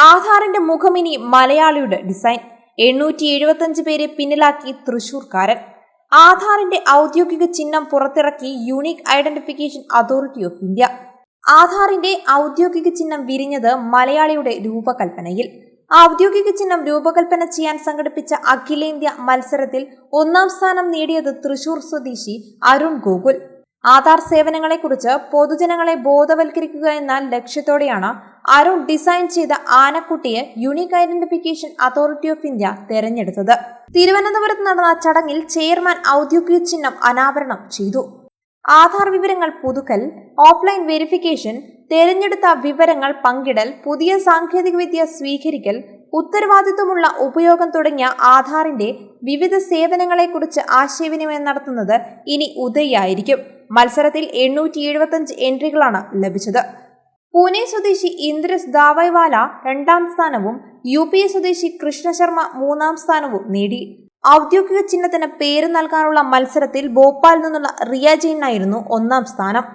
ആധാറിന്റെ മുഖമിനി മലയാളിയുടെ ഡിസൈൻ. 875 പേരെ പിന്നിലാക്കി തൃശൂർക്കാരൻ. ആധാറിന്റെ ഔദ്യോഗിക ചിഹ്നം പുറത്തിറക്കി unique identification authority of India. ആധാറിന്റെ ഔദ്യോഗിക ചിഹ്നം വിരിഞ്ഞത് മലയാളിയുടെ രൂപകൽപ്പനയിൽ. ഔദ്യോഗിക ചിഹ്നം രൂപകൽപ്പന ചെയ്യാൻ സംഘടിപ്പിച്ച അഖിലേന്ത്യാ മത്സരത്തിൽ 1ാം സ്ഥാനം നേടിയത് തൃശൂർ സ്വദേശി അരുൺ ഗോകുൽ. ആധാർ സേവനങ്ങളെക്കുറിച്ച് പൊതുജനങ്ങളെ ബോധവൽക്കരിക്കുക എന്ന ലക്ഷ്യത്തോടെയാണ് അരുൺ ഡിസൈൻ ചെയ്ത ആനക്കുട്ടിയെ unique identification authority of India തെരഞ്ഞെടുത്തത്. തിരുവനന്തപുരത്ത് നടന്ന ചടങ്ങിൽ ചെയർമാൻ ഔദ്യോഗിക ചിഹ്നം അനാവരണം ചെയ്തു. ആധാർ വിവരങ്ങൾ പുതുക്കൽ, ഓഫ്ലൈൻ വെരിഫിക്കേഷൻ, തെരഞ്ഞെടുത്ത വിവരങ്ങൾ പങ്കിടൽ, പുതിയ സാങ്കേതികവിദ്യ സ്വീകരിക്കൽ, ഉത്തരവാദിത്വമുള്ള ഉപയോഗം തുടങ്ങിയ ആധാറിന്റെ വിവിധ സേവനങ്ങളെക്കുറിച്ച് ആശയവിനിമയം നടത്തുന്നത് ഇനി ഉദയായിരിക്കും. മത്സരത്തിൽ 875 എൻട്രികളാണ് ലഭിച്ചത്. പൂനെ സ്വദേശി ഇന്ദ്രസ് ദാവൈവാല 2ാം സ്ഥാനവും UP സ്വദേശി കൃഷ്ണ ശർമ്മ 3ാം സ്ഥാനവും നേടി. ഔദ്യോഗിക ചിഹ്നത്തിന് പേര് നൽകാനുള്ള മത്സരത്തിൽ ഭോപ്പാലിൽ നിന്നുള്ള റിയ ജെയിനായിരുന്നു 1ാം സ്ഥാനം.